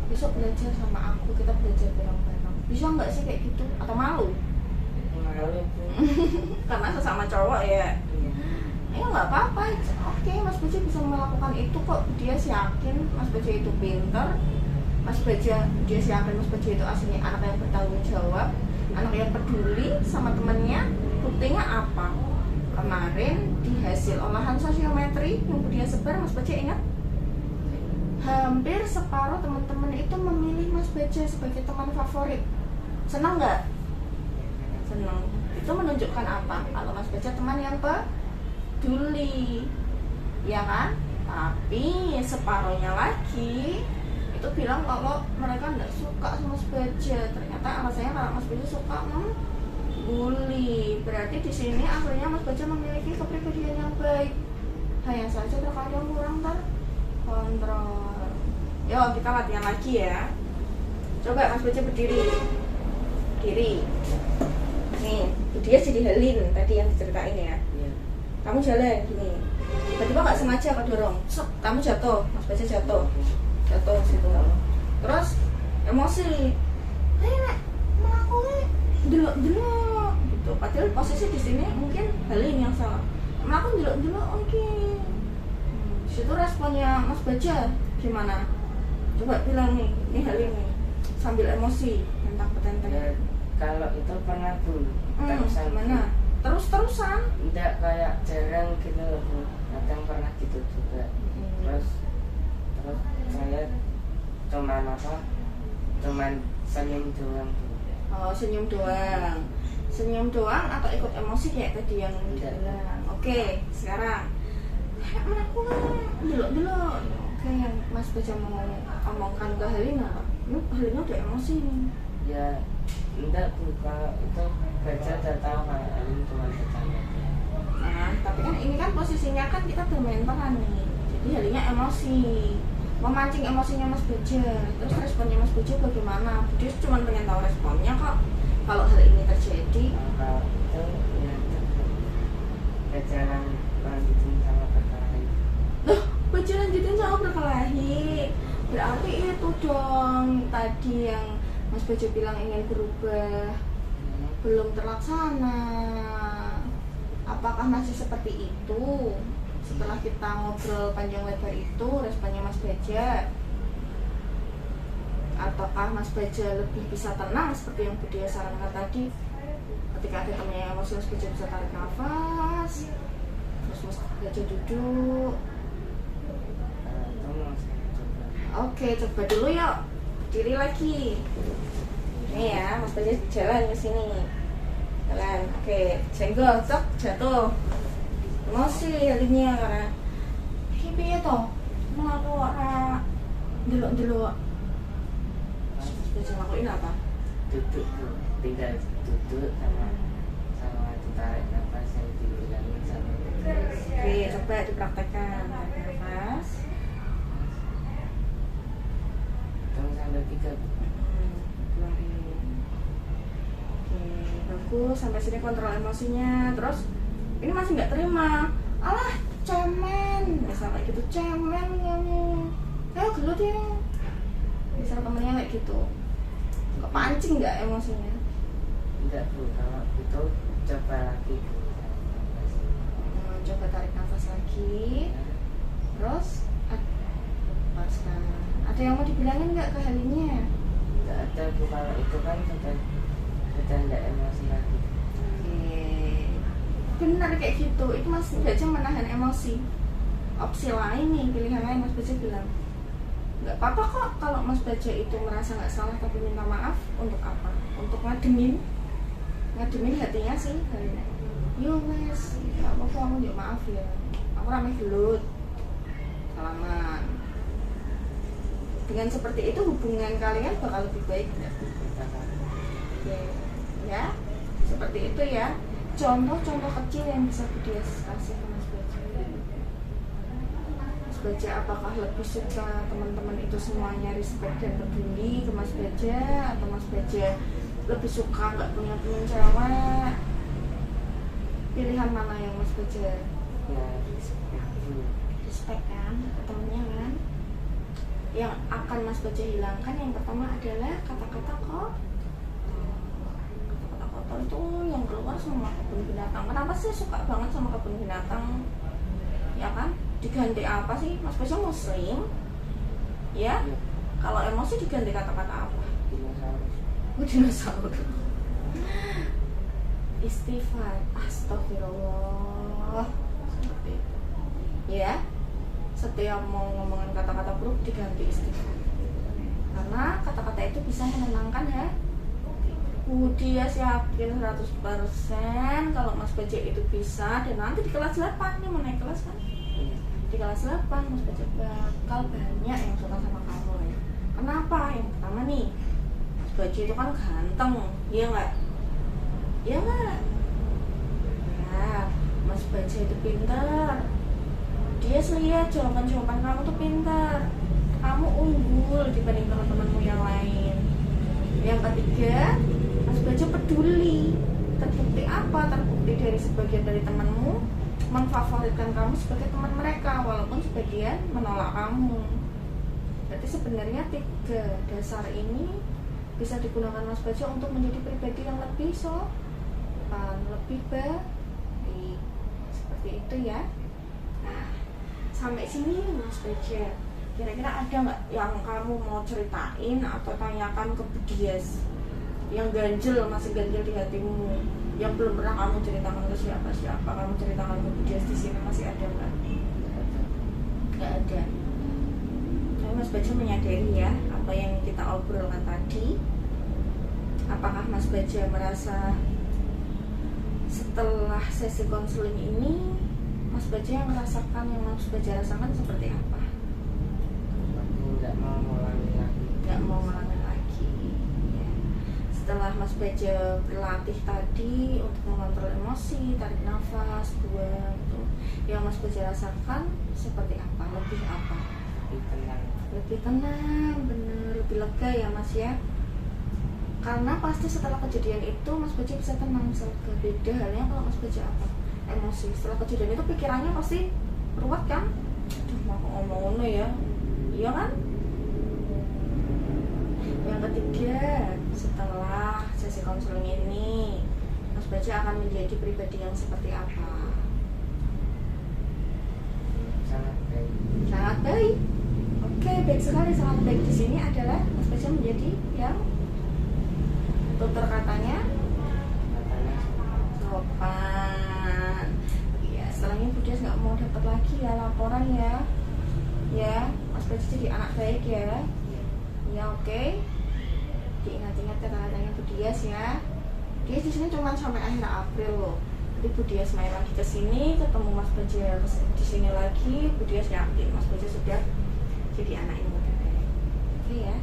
Speaker 1: besok belajar sama aku, kita belajar bareng-bareng. Bisa nggak sih kayak gitu? Atau malu?
Speaker 2: Malu itu.
Speaker 1: Karena sesama cowok ya. Ya nggak apa-apa. Oke, Mas Baja bisa melakukan itu kok. Dia yakin Mas Baja itu pintar. Mas Baja, dia yakin Mas Baja itu aslinya anak yang bertanggung jawab, anak yang peduli sama temannya. Buktinya apa? Kemarin di hasil olahan sosiometri yang dia sebar, Mas Baja ingat? Hampir separuh teman-teman itu memilih Mas Baja sebagai teman favorit. Senang nggak? Senang. Itu menunjukkan apa? Kalau Mas Baja teman yang peduli, ya kan? Tapi separuhnya lagi itu bilang kalau mereka nggak suka sama Mas Baja. Ternyata alasannya kalau Mas Baja suka bully. Berarti di sini akhirnya Mas Baja memiliki kepribadian yang baik, hanya saja terkadang kurang terkontrol. Yo, kita latihan lagi ya. Coba Mas Baja berdiri. Nih, dia jadi Helin tadi yang diceritain ya. Kamu jalan gini, tiba-tiba nggak sengaja kedorong, kamu jatuh, Mas Baja jatuh situ. Terus emosi, nek melakukan delok gitu. Padahal posisi di sini mungkin Helin yang salah. Melakukan delok oke. Situ responnya Mas Baja gimana? Coba bilang nih Helin nih, sambil emosi tentang petenteng.
Speaker 2: Ya, kalau itu pernah tuh.
Speaker 1: Gimana? Terus-terusan?
Speaker 2: Tidak, kayak jarang gitu loh. Kadang pernah gitu juga. Terus saya cuman senyum doang tuh.
Speaker 1: Oh, senyum doang atau ikut emosi kayak tadi yang bilang. Oke, sekarang melakukan delok. Oke, yang Mas Baja mau omongkan ke Helina, Helina udah emosi nih.
Speaker 2: Ya, enggak tuh, kalau itu Baja udah tahu kalau Helin cuma bercanda.
Speaker 1: Nah, tapi kan ini kan posisinya kan kita bermain peran nih. Jadi Helina emosi, memancing emosinya Mas Baja. Terus responnya Mas Baja bagaimana? Dia cuma pengen tahu responnya kok. Kalau hal ini terjadi,
Speaker 2: kalau itu ya Baja lanjutin sama berkelahi.
Speaker 1: loh, Baja lanjutin sama berkelahi. Berarti itu dong tadi yang Mas Baja bilang ingin berubah belum terlaksana. Apakah masih seperti itu? Setelah kita ngobrol panjang lebar itu, responnya Mas Baja, ataukah Mas Baja lebih bisa tenang seperti yang Budia sarankan tadi? Ketika ada temannya emosi, Mas Baja bisa tarik nafas, terus Mas Baja duduk. Oke, coba dulu yuk, berdiri lagi. Ini ya, Mas Baja jalan ke sini. Jalan, oke, senggol, cok, jatuh. Emosi Helinnya karena piye toh mlaku ora delok-delok. Terus ngelakuin apa?
Speaker 2: Duduk tuh, tinggal duduk sama tarik nafas yang dibilangin sama.
Speaker 1: Oke, coba dipraktekkan. Tarik nafas.
Speaker 2: Hitung sampai 3.
Speaker 1: Oke, bagus. Sampai sini kontrol emosinya. Terus ini masih nggak terima, alah cemen, misalnya kayak gitu, cemen kamu, ayo gelut ya, misal temennya kayak gitu, kepancing nggak emosinya?
Speaker 2: Tidak Bu, kalau itu coba lagi Bu.
Speaker 1: Coba tarik nafas lagi. Terus lepaskan. Ada yang mau dibilangin nggak ke Halinya?
Speaker 2: Tidak ada Bu, kalau itu kan sudah tidak emosi lagi.
Speaker 1: Oke, benar kayak gitu. Itu Mas Baja menahan emosi. Opsi lain nih, pilihan lain Mas Baja bilang nggak apa-apa kok kalau Mas Baja itu merasa nggak salah tapi minta maaf. Untuk apa? Untuk ngademin hatinya sih. Yo Mas, nggak apa-apa, aku juga maaf ya, aku ramai gelut, salaman. Dengan seperti itu hubungan kalian bakal lebih baik nggak? Ya, seperti itu ya. Contoh-contoh kecil yang bisa dia kasih ke Mas Baja. Mas Baja apakah lebih suka teman-teman itu semuanya respect dan peduli ke Mas Baja, atau Mas Baja lebih suka nggak punya teman cewek? Pilihan mana yang Mas Baja?
Speaker 2: Ya,
Speaker 1: Respect kan, temennya kan. Yang akan Mas Baja hilangkan yang pertama adalah kata-kata kotor itu yang keluar sama kebun binatang. Kenapa sih suka banget sama kebun binatang? Ya kan? Diganti apa sih? Mas Baja Muslim? Ya? Kalau emosi diganti kata-kata apa? Dinosaurus. Istighfar, astagfirullah. Seperti itu. Ya? Setiap mau ngomongin kata-kata buruk diganti istighfar. Karena kata-kata itu bisa menenangkan ya. Dia yakin 100% kalau Mas Baja itu bisa. Dan nanti di kelas 8 nih, mau naik kelas kan? Di kelas 8 Mas Baja bakal banyak yang suka sama kamu ya. Kenapa? Yang pertama nih, Mas Baja itu kan ganteng, iya nggak? Iya nggak? Ya, Mas Baja itu pintar. Dia lihat jawaban-jawaban kamu tuh pintar. Kamu unggul dibanding teman-temanmu yang lain. Yang ketiga, Mas Baja peduli. Terbukti apa? Terbukti dari sebagian dari temanmu memfavoritkan kamu sebagai teman mereka, walaupun sebagian menolak kamu. Berarti sebenarnya 3 dasar ini bisa digunakan Mas Baja untuk menjadi pribadi yang lebih sopan, lebih baik. Seperti itu ya. Nah, sampai sini Mas Baja, kira-kira ada nggak yang kamu mau ceritain atau tanyakan ke Budias yang ganjel, masih ganjel di hatimu, yang belum pernah kamu ceritakan ke siapa-siapa, kamu ceritakan ke Budias di sini, masih ada nggak? Nggak ada. Tapi Mas Baja menyadari ya apa yang kita obrolkan tadi. Apakah Mas Baja merasa setelah sesi konseling ini Mas Baja yang merasakan yang Mas Baja rasakan seperti apa?
Speaker 2: Aku nggak mau ngulangi lagi.
Speaker 1: Nggak mau ngulangi lagi. Ya. Setelah Mas Baja berlatih tadi untuk mengontrol emosi, tarik nafas, buang, itu, yang Mas Baja rasakan seperti apa? Lebih apa?
Speaker 2: Lebih tenang.
Speaker 1: Lebih tenang, bener, lebih lega ya Mas ya. Karena pasti setelah kejadian itu Mas Baja bisa tenang, beda halnya kalau Mas Baja apa? Emosi. Setelah kejadian itu pikirannya pasti ruwet kan? Aduh, mau ngomong ya, iya kan? Yang ketiga, setelah sesi konseling ini Mas Baja akan menjadi pribadi yang seperti apa?
Speaker 2: Sangat baik.
Speaker 1: Sangat baik. Oke, baik sekali. Sangat baik di sini adalah Mas Baja menjadi yang tutur katanya sopan. Ya, setelahnya Budias nggak mau dapat lagi ya laporan ya. Ya, Mas Baja jadi anak baik ya. Ya, oke. Diingat-ingat kata-katanya Budias ya. Dia di sini cuma sampai akhir April loh. Nanti Budias main lagi ke sini, ketemu Mas Baja di sini lagi. Budias yakin Mas Baja sudah jadi anak yang lebih baik. Oke ya.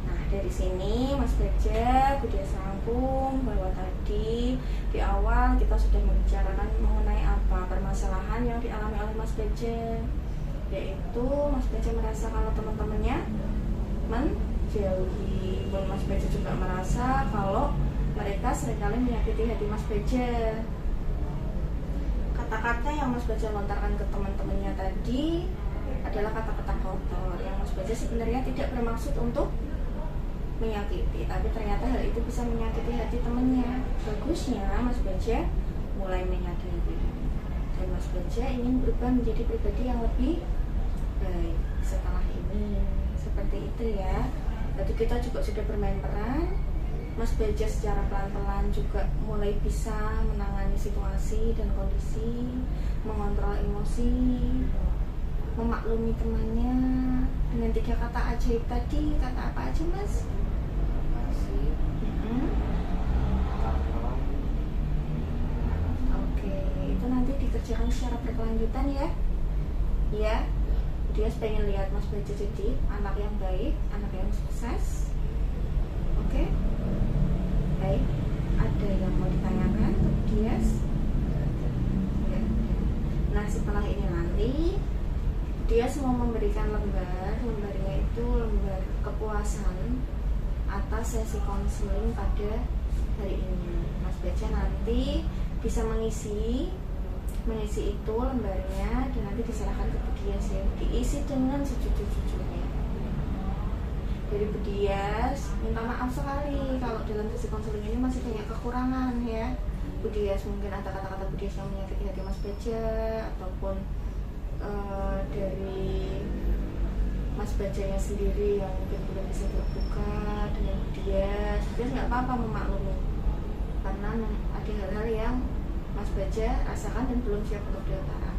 Speaker 1: Nah, dari sini Mas Baja, Budias rangkum bahwa tadi di awal kita sudah membicarakan mengenai apa permasalahan yang dialami oleh Mas Baja, yaitu Mas Baja merasa kalau teman-temannya menjauhi. Dan Mas Baja juga merasa kalau mereka seringkali menyakiti hati Mas Baja. Kata-kata yang Mas Baja lontarkan ke teman-temannya tadi adalah kata-kata kotor yang Mas Baja sebenarnya tidak bermaksud untuk menyakiti, tapi ternyata hal itu bisa menyakiti hati temennya. Bagusnya Mas Baja mulai menyadari, dan Mas Baja ingin berubah menjadi pribadi yang lebih baik setelah ini. Seperti itu ya. Tadi kita juga sudah bermain peran. Mas Baja secara pelan-pelan juga mulai bisa menangani situasi dan kondisi, mengontrol emosi, memaklumi temannya dengan 3 kata ajaib tadi. Kata apa aja, Mas?
Speaker 2: Makasih. Tolong.
Speaker 1: Oke, itu nanti dikerjakan secara berkelanjutan ya. Ya, dia pengen lihat Mas Baja jadi anak yang baik, anak yang sukses. Oke, baik. Ada yang mau ditanyakan ke dia? Ya. Nah, setelah ini nanti dia semua memberikan lembarnya itu lembar kepuasan atas sesi konseling pada hari ini. Mas Baja nanti bisa mengisi itu lembarnya dan nanti diserahkan ke Budias ya, diisi dengan sejujur-jujurnya. Dari Budias minta maaf sekali kalau dalam sesi konseling ini masih banyak kekurangan ya. Budias mungkin ada kata-kata Budias yang menyakiti hati Mas Baja, ataupun dari Mas Bajanya sendiri yang mungkin belum bisa terbuka dengan Budias. Budias nggak apa-apa memaklumi, karena ada hal-hal yang Mas Baja rasakan dan belum siap untuk diutarakan.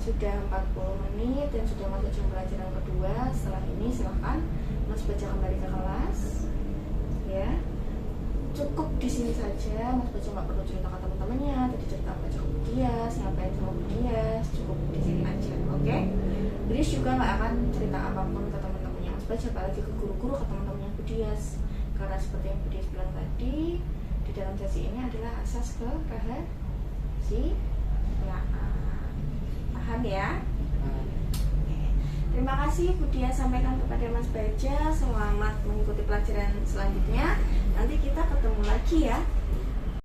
Speaker 1: Sudah 40 menit dan sudah masuk jam pelajaran kedua. Setelah ini silahkan Mas Baja kembali ke kelas ya. Cukup di sini saja. Mas Baja nggak perlu cerita ke teman-temannya. Tadi cerita baca ke Budias, ngapain sama Budias, cukup di sini aja, oke? Budias juga nggak akan cerita apapun ke teman-temannya Mas Baja, apalagi ke guru-guru, ke teman-temannya Budias, karena seperti yang Budias bilang tadi, di dalam sesi ini adalah asas kerahasiaan. Paham ya? Terima kasih Budias sampaikan kepada Mas Baja. Selamat mengikuti pelajaran selanjutnya. Nanti kita ketemu lagi ya.